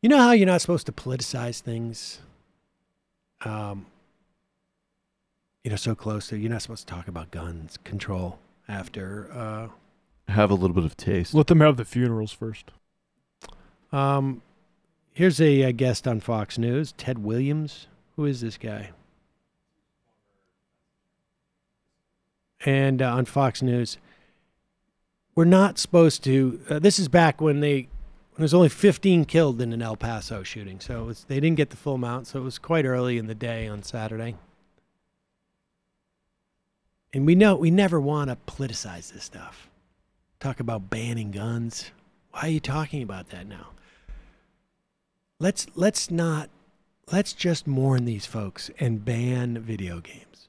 You know how you're not supposed to politicize things? So close to, you're not supposed to talk about guns control after. Have a little bit of taste. Let them have the funerals first. Here's a guest on Fox News, Ted Williams. Who is this guy? And on Fox News, we're not supposed to. This is back when there's only 15 killed in an El Paso shooting, so they didn't get the full amount. So it was quite early in the day on Saturday. And we know we never want to politicize this stuff. Talk about banning guns. Why are you talking about that now? Let's just mourn these folks and ban video games.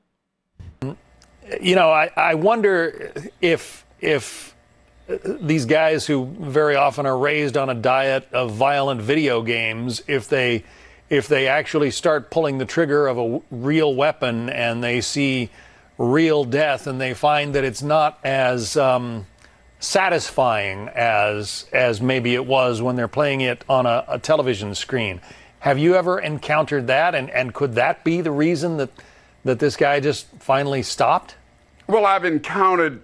I wonder if these guys who very often are raised on a diet of violent video games, if they actually start pulling the trigger of a real weapon and they see real death and they find that it's not as satisfying as maybe it was when they're playing it on a television screen. Have you ever encountered that? And could that be the reason that this guy just finally stopped? Well, I've encountered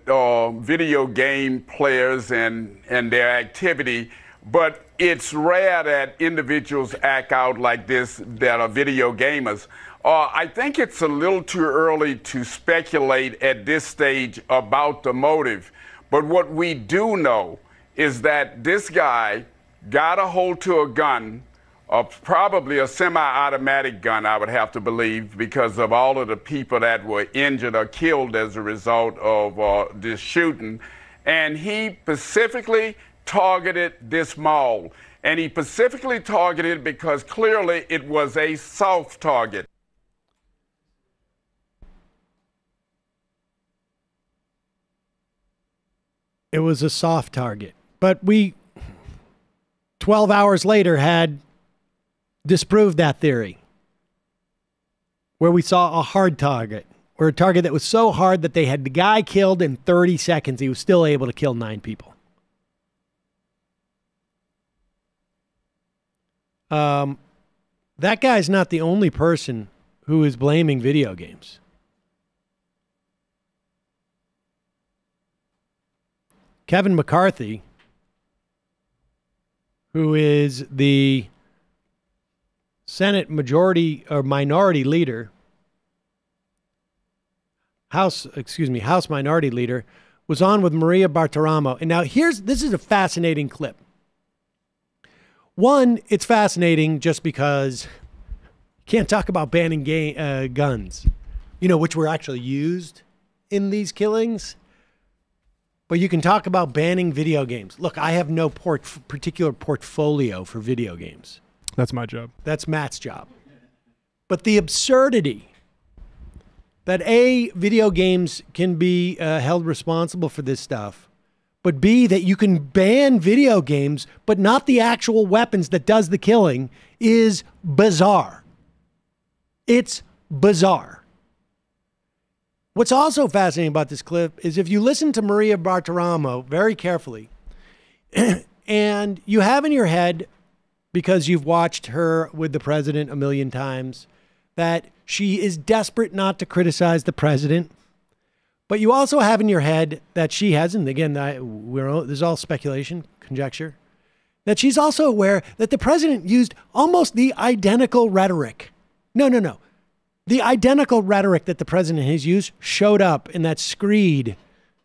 video game players and their activity, but it's rare that individuals act out like this that are video gamers. I think it's a little too early to speculate at this stage about the motive. But what we do know is that this guy got a hold to a gun, probably a semi-automatic gun, I would have to believe, because of all of the people that were injured or killed as a result of this shooting. And he specifically targeted this mall. And he specifically targeted because clearly it was a soft target. It was a soft target. But we, 12 hours later, had disproved that theory, where we saw a hard target, or a target that was so hard that they had the guy killed in 30 seconds. He was still able to kill 9 people. That guy's not the only person who is blaming video games. Kevin McCarthy, who is the Senate majority or minority leader, House minority leader, was on with Maria Bartiromo. And now this is a fascinating clip. One, it's fascinating just because you can't talk about banning guns, which were actually used in these killings. But you can talk about banning video games. Look, I have no particular portfolio for video games. That's my job. That's Matt's job. But the absurdity that A, video games can be held responsible for this stuff, but B, that you can ban video games, but not the actual weapons that does the killing, is bizarre. It's bizarre. What's also fascinating about this clip is if you listen to Maria Bartiromo very carefully, and you have in your head, because you've watched her with the president a million times, that she is desperate not to criticize the president. But you also have in your head that she has, and again, there's all speculation, conjecture, that she's also aware that the president used almost the identical rhetoric. No. The identical rhetoric that the president has used showed up in that screed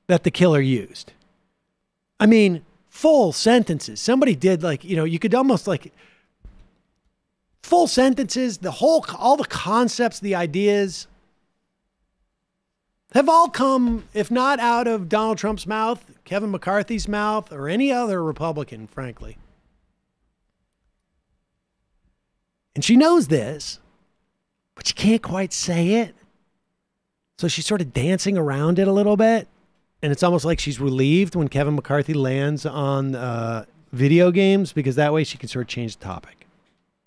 that the killer used. I mean, full sentences. Somebody did you could almost full sentences, all the concepts, the ideas have all come, if not out of Donald Trump's mouth, Kevin McCarthy's mouth, or any other Republican, frankly. And she knows this, but she can't quite say it. So she's sort of dancing around it a little bit. And it's almost like she's relieved when Kevin McCarthy lands on video games, because that way she can sort of change the topic.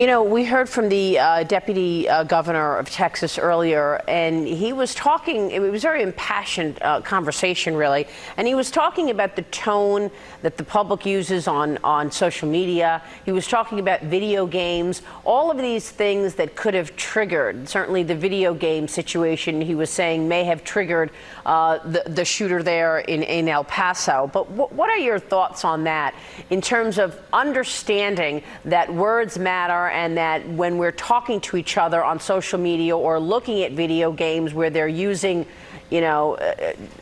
You know, we heard from the deputy governor of Texas earlier, and he was talking, it was a very impassioned conversation, really, and he was talking about the tone that the public uses on social media. He was talking about video games, all of these things that could have triggered, certainly the video game situation, he was saying, may have triggered the shooter there in El Paso. But what are your thoughts on that in terms of understanding that words matter, and that when we're talking to each other on social media or looking at video games where they're using, you know,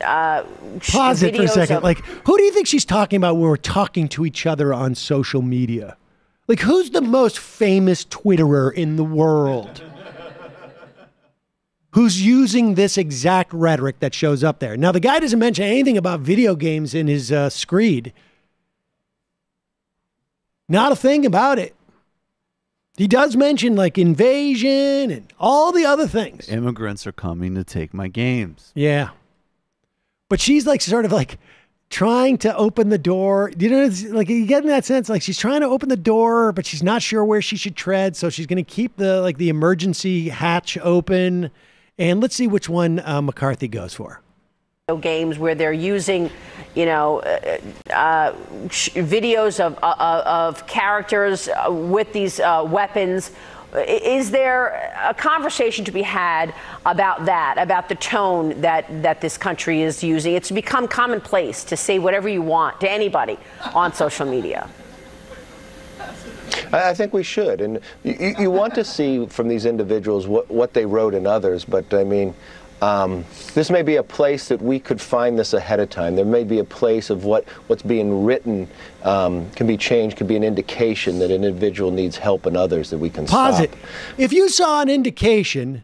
pause it for a second. Like, who do you think she's talking about when we're talking to each other on social media? Like, who's the most famous Twitterer in the world who's using this exact rhetoric that shows up there? Now, the guy doesn't mention anything about video games in his screed. Not a thing about it. He does mention like invasion and all the other things. Immigrants are coming to take my games. Yeah. But she's like sort of like trying to open the door. You know, it's like you get in that sense, like she's trying to open the door, but she's not sure where she should tread. So she's going to keep the emergency hatch open. And let's see which one McCarthy goes for. Games where they're using, you know, videos of characters with these weapons. Is there a conversation to be had about that, about the tone that this country is using? It's become commonplace to say whatever you want to anybody on social media. I think we should, and you want to see from these individuals what they wrote in others, but I mean, this may be a place that we could find this ahead of time. There may be a place of what's being written can be changed, could be an indication that an individual needs help in others that we can Pause stop. it. If you saw an indication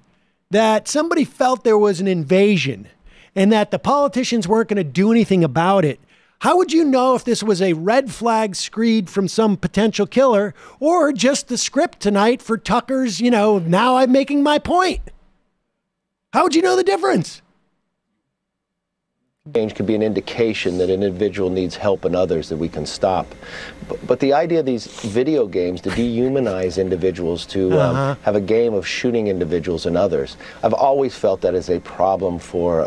that somebody felt there was an invasion and that the politicians weren't going to do anything about it, how would you know if this was a red flag screed from some potential killer or just the script tonight for Tucker's, you know, now I'm making my point? How would you know the difference? Change could be an indication that an individual needs help in others that we can stop. But the idea of these video games to dehumanize individuals, to have a game of shooting individuals and others, I've always felt that is a problem for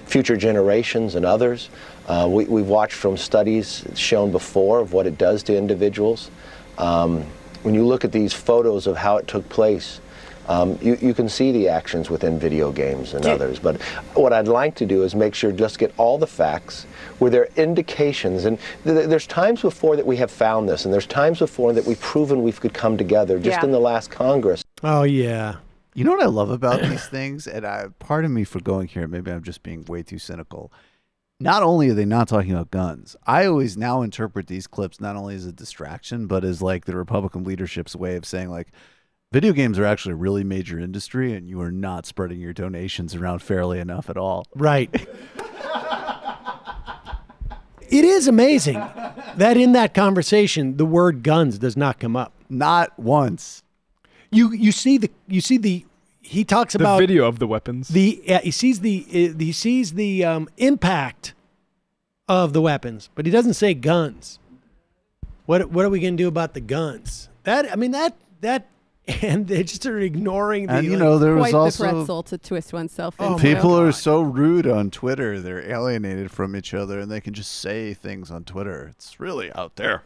future generations and others. We've watched from studies shown before of what it does to individuals. When you look at these photos of how it took place, you can see the actions within video games and others. But what I'd like to do is make sure just get all the facts where there are indications. And there's times before that we have found this, and there's times before that we've proven we could come together just in the last Congress. Oh, yeah. You know what I love about these things? And pardon me for going here. Maybe I'm just being way too cynical. Not only are they not talking about guns, I always now interpret these clips not only as a distraction, but as like the Republican leadership's way of saying like, video games are actually a really major industry, and you are not spreading your donations around fairly enough at all. Right. It is amazing that in that conversation, the word guns does not come up. Not once. You see he talks about the video of the weapons. he sees the impact of the weapons, but he doesn't say guns. What are we going to do about the guns? And they're just sort of ignoring the. And you know, there was quite also the pretzel to twist oneself into. People are so rude on Twitter; they're alienated from each other, and they can just say things on Twitter. It's really out there.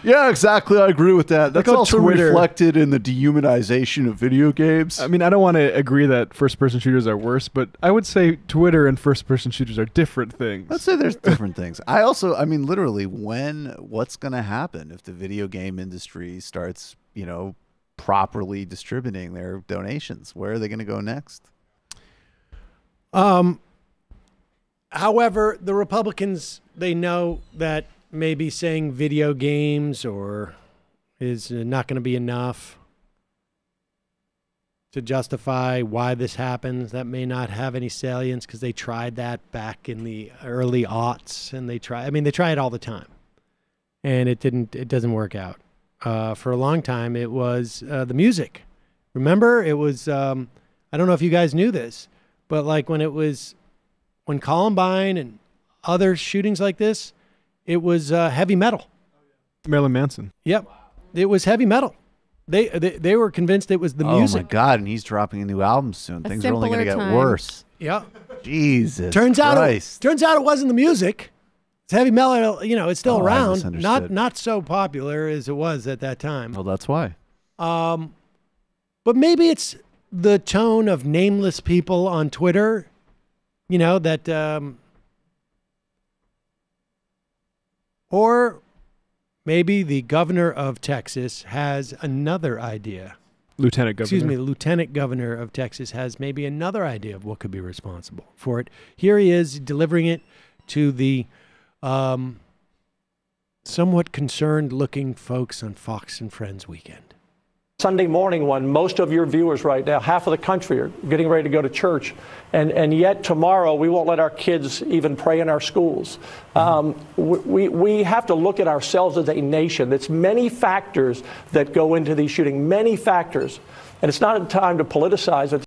Yeah, exactly. I agree with that. That's also reflected in the dehumanization of video games. I mean, I don't want to agree that first-person shooters are worse, but I would say Twitter and first-person shooters are different things. Let's say there's different things. I mean, literally, what's going to happen if the video game industry starts, you know, properly distributing their donations? Where are they going to go next? However, the Republicans, they know that maybe saying video games or is not going to be enough to justify why this happens. That may not have any salience because they tried that back in the early aughts, and they try it all the time, and it doesn't work out. For a long time, it was the music. Remember, it was, I don't know if you guys knew this, but like when Columbine and other shootings like this, it was heavy metal. Marilyn Manson. Yep. It was heavy metal. They were convinced it was the music. Oh my God! And he's dropping a new album soon. Things are only going to get simpler time. worse. Yeah. Jesus. Turns out Christ. it wasn't the music. It's heavy metal. It's still I around. misunderstood. Not so popular as it was at that time. Well, that's why. But maybe it's the tone of nameless people on Twitter. Or maybe the governor of Texas has another idea. Lieutenant Governor. Excuse me, the lieutenant governor of Texas has maybe another idea of what could be responsible for it. Here he is delivering it to the somewhat concerned-looking folks on Fox and Friends weekend. Sunday morning when most of your viewers right now, half of the country, are getting ready to go to church, and yet tomorrow we won't let our kids even pray in our schools. We have to look at ourselves as a nation. There's many factors that go into these shootings, many factors, and it's not a time to politicize it.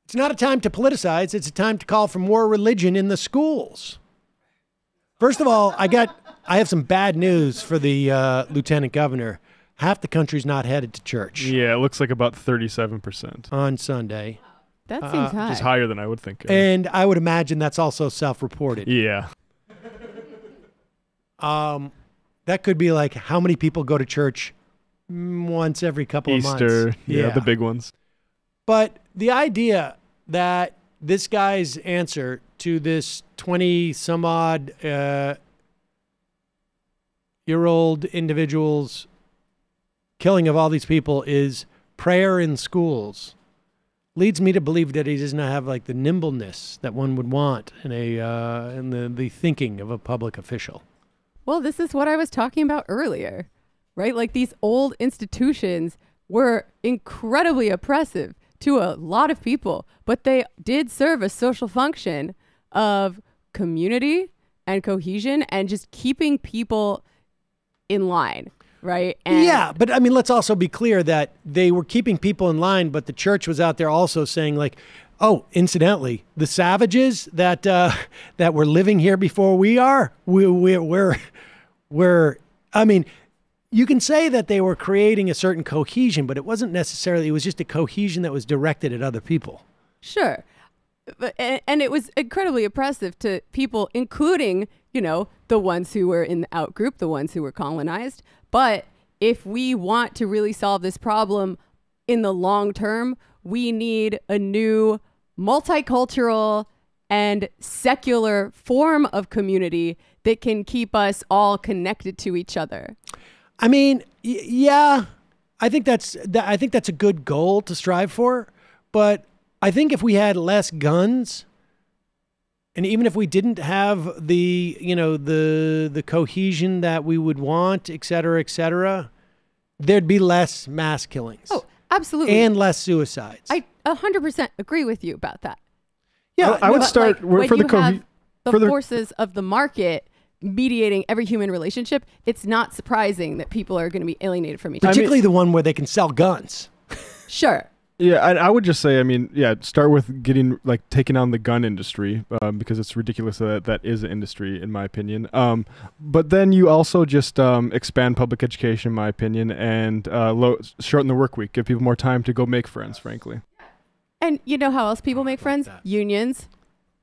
It's not a time to politicize. It's a time to call for more religion in the schools. First of all, I have some bad news for the lieutenant governor. Half the country's not headed to church. Yeah, it looks like about 37% on Sunday. That seems high. Which is higher than I would think. And I would imagine that's also self-reported. Yeah. That could be like how many people go to church once every couple of months. Easter, yeah, the big ones. But the idea that this guy's answer to this 20-some-odd year old individual's killing of all these people is prayer in schools leads me to believe that he does not have like the nimbleness that one would want in the thinking of a public official. Well, this is what I was talking about earlier, right? Like these old institutions were incredibly oppressive to a lot of people, but they did serve a social function of community and cohesion and just keeping people in line. Right. And yeah. But I mean, let's also be clear that they were keeping people in line, but the church was out there also saying like, oh, incidentally, the savages that were living here before we are, we're I mean, you can say that they were creating a certain cohesion, but it wasn't necessarily, it was just a cohesion that was directed at other people. Sure. And it was incredibly oppressive to people, including, the ones who were in the out group, the ones who were colonized. But if we want to really solve this problem in the long term, we need a new multicultural and secular form of community that can keep us all connected to each other. I mean, yeah, I think that's a good goal to strive for. But I think if we had less guns, and even if we didn't have the cohesion that we would want, et cetera, there'd be less mass killings. Oh, absolutely. And less suicides. I 100% agree with you about that. Yeah, I would start when for the forces of the market mediating every human relationship. It's not surprising that people are going to be alienated from each other. Particularly the one where they can sell guns. Sure. Yeah, I would just say, start with taking on the gun industry because it's ridiculous that is an industry, in my opinion. But then you also just expand public education, in my opinion, and shorten the work week, give people more time to go make friends, frankly. And you know how else people make friends? Unions.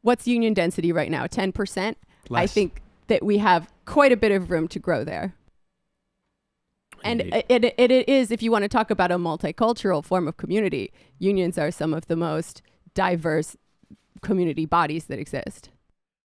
What's union density right now? 10%? I think that we have quite a bit of room to grow there. And it is, if you want to talk about a multicultural form of community, unions are some of the most diverse community bodies that exist.